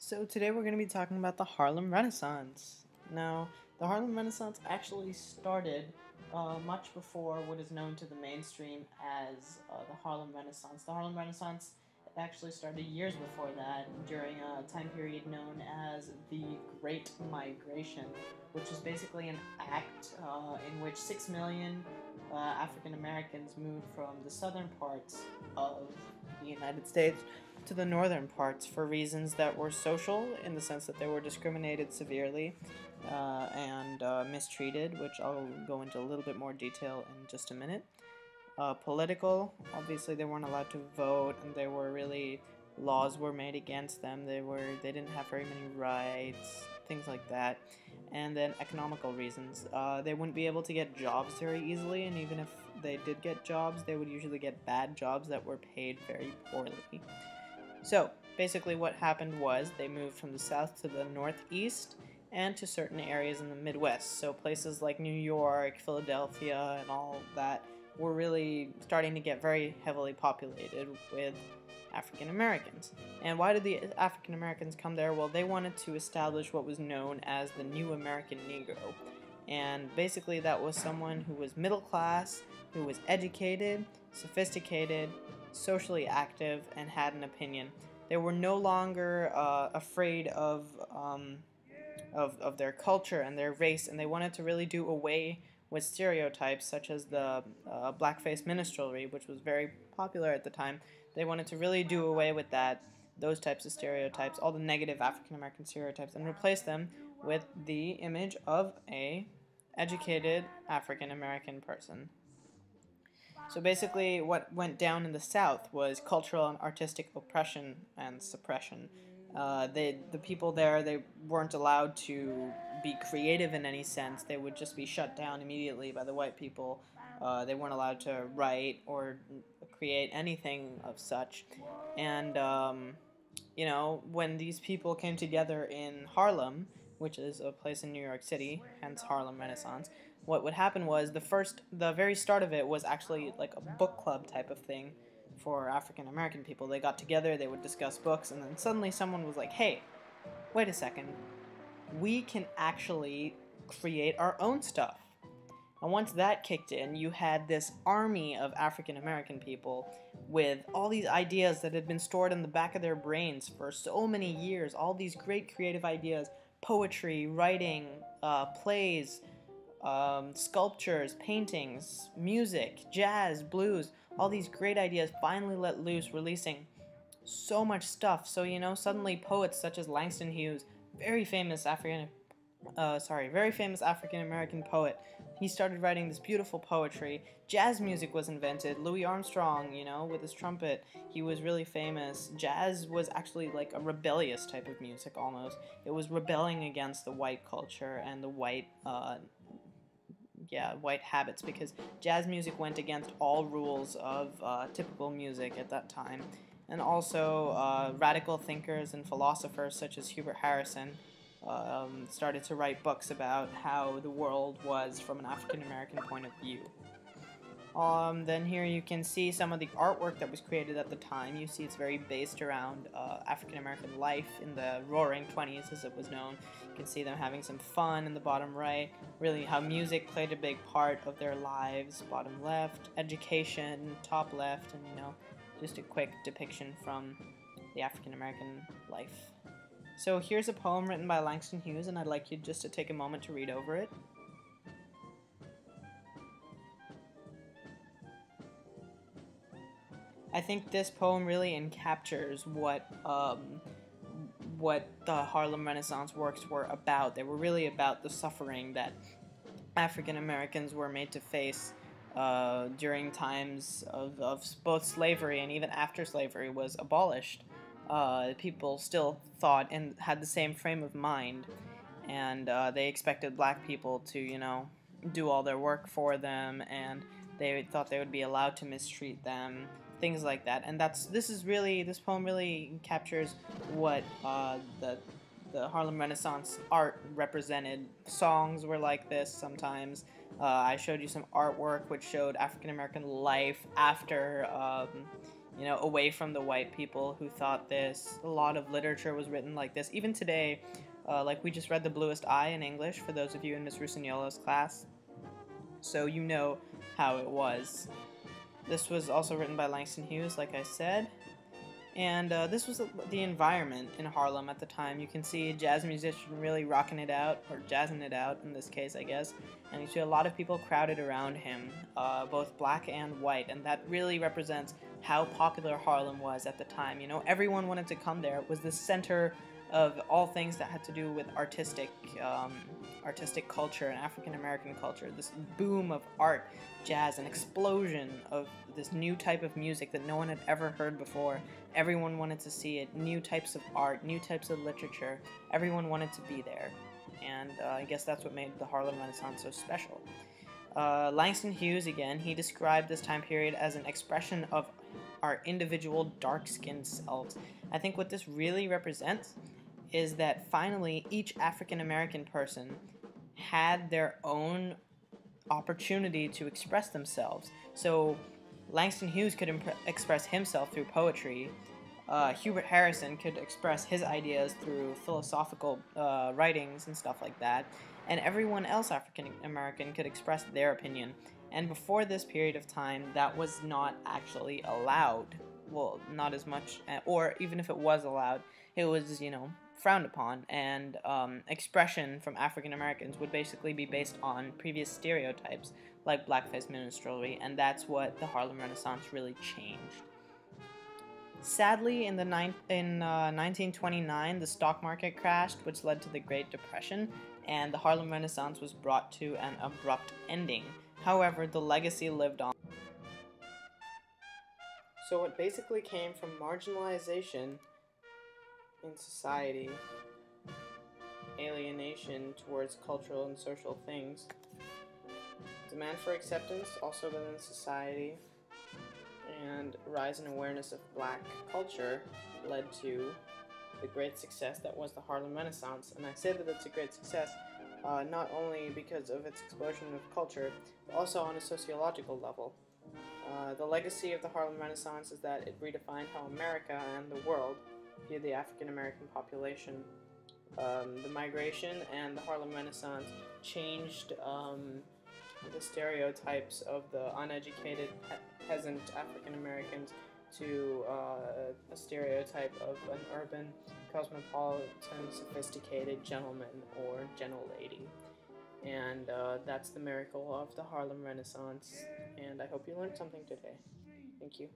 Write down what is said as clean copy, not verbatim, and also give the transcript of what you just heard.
So today we're going to be talking about the Harlem Renaissance. Now, the Harlem Renaissance actually started much before what is known to the mainstream as the Harlem Renaissance. The Harlem Renaissance actually started years before that, during a time period known as the Great Migration, which is basically an act in which 6 million African Americans moved from the southern parts of the United States to the northern parts for reasons that were social, in the sense that they were discriminated severely and mistreated, which I'll go into a little bit more detail in just a minute. Political, obviously they weren't allowed to vote, and there were really laws were made against them. They didn't have very many rights, things like that. And then economical reasons. They wouldn't be able to get jobs very easily, and even if they did get jobs, they would usually get bad jobs that were paid very poorly. So, basically what happened was they moved from the south to the northeast and to certain areas in the Midwest. So places like New York, Philadelphia, and all that were really starting to get very heavily populated with African Americans. And why did the African Americans come there? Well, they wanted to establish what was known as the New American Negro. And basically that was someone who was middle class, who was educated, sophisticated, socially active, and had an opinion. They were no longer afraid of their culture and their race, and they wanted to really do away with stereotypes such as the blackface minstrelsy, which was very popular at the time. They wanted to really do away with those types of stereotypes, all the negative African American stereotypes, and replace them with the image of a educated African American person. So basically what went down in the South was cultural and artistic oppression and suppression. The people there, they weren't allowed to be creative in any sense. They would just be shut down immediately by the white people. They weren't allowed to write or create anything of such. And, when these people came together in Harlem, which is a place in New York City, hence Harlem Renaissance, what would happen was the very start of it was actually like a book club type of thing for African American people. They got together, they would discuss books, and then suddenly someone was like, hey, wait a second, we can actually create our own stuff. And once that kicked in, you had this army of African American people with all these ideas that had been stored in the back of their brains for so many years, all these great creative ideas, poetry, writing, plays, sculptures, paintings, music, jazz, blues, all these great ideas finally let loose, releasing so much stuff. So, suddenly poets such as Langston Hughes, very famous African American poet, he started writing this beautiful poetry. Jazz music was invented. Louis Armstrong, with his trumpet, he was really famous. Jazz was actually like a rebellious type of music almost. It was rebelling against the white culture and the white habits, because jazz music went against all rules of typical music at that time. And also radical thinkers and philosophers such as Hubert Harrison started to write books about how the world was from an African American point of view. Then here you can see some of the artwork that was created at the time. You see it's very based around African American life in the Roaring 20s, as it was known. You can see them having some fun in the bottom right, really how music played a big part of their lives, bottom left, education, top left, and just a quick depiction from the African American life. So here's a poem written by Langston Hughes, and I'd like you just to take a moment to read over it. I think this poem really encaptures what the Harlem Renaissance works were about. They were really about the suffering that African Americans were made to face during times of both slavery and even after slavery was abolished. People still thought and had the same frame of mind, and they expected black people to, do all their work for them, and they thought they would be allowed to mistreat them, things like that. And this poem really captures what the Harlem Renaissance art represented. Songs were like this sometimes. I showed you some artwork which showed African American life after away from the white people who thought this. A lot of literature was written like this. Even today, like we just read The Bluest Eye in English for those of you in Miss Rusignola's class, so you know how it was. This was also written by Langston Hughes, like I said. And this was the environment in Harlem at the time. You can see a jazz musician really rocking it out, or jazzing it out in this case, I guess. And you see a lot of people crowded around him, both black and white. And that really represents how popular Harlem was at the time. Everyone wanted to come there. It was the center of all things that had to do with artistic culture and African American culture. This boom of art, jazz, an explosion of this new type of music that no one had ever heard before. Everyone wanted to see it. New types of art, new types of literature. Everyone wanted to be there. And I guess that's what made the Harlem Renaissance so special. Langston Hughes, again, he described this time period as an expression of our individual dark-skinned selves. I think what this really represents is that finally each African American person had their own opportunity to express themselves. So Langston Hughes could express himself through poetry. Hubert Harrison could express his ideas through philosophical writings and stuff like that. And everyone else African American could express their opinion. And before this period of time, that was not actually allowed. Well, not as much, or even if it was allowed, it was, frowned upon, and expression from African Americans would basically be based on previous stereotypes, like blackface minstrelsy, and that's what the Harlem Renaissance really changed. Sadly, in 1929, the stock market crashed, which led to the Great Depression, and the Harlem Renaissance was brought to an abrupt ending. However, the legacy lived on. So it basically came from marginalization in society, alienation towards cultural and social things, demand for acceptance also within society, and rise in awareness of black culture led to the great success that was the Harlem Renaissance. And I say that it's a great success not only because of its explosion of culture, but also on a sociological level. The legacy of the Harlem Renaissance is that it redefined how America and the world view the African American population. The migration and the Harlem Renaissance changed the stereotypes of the uneducated peasant African Americans to a stereotype of an urban, cosmopolitan, sophisticated gentleman or gentlelady. And that's the miracle of the Harlem Renaissance, and I hope you learned something today. Thank you.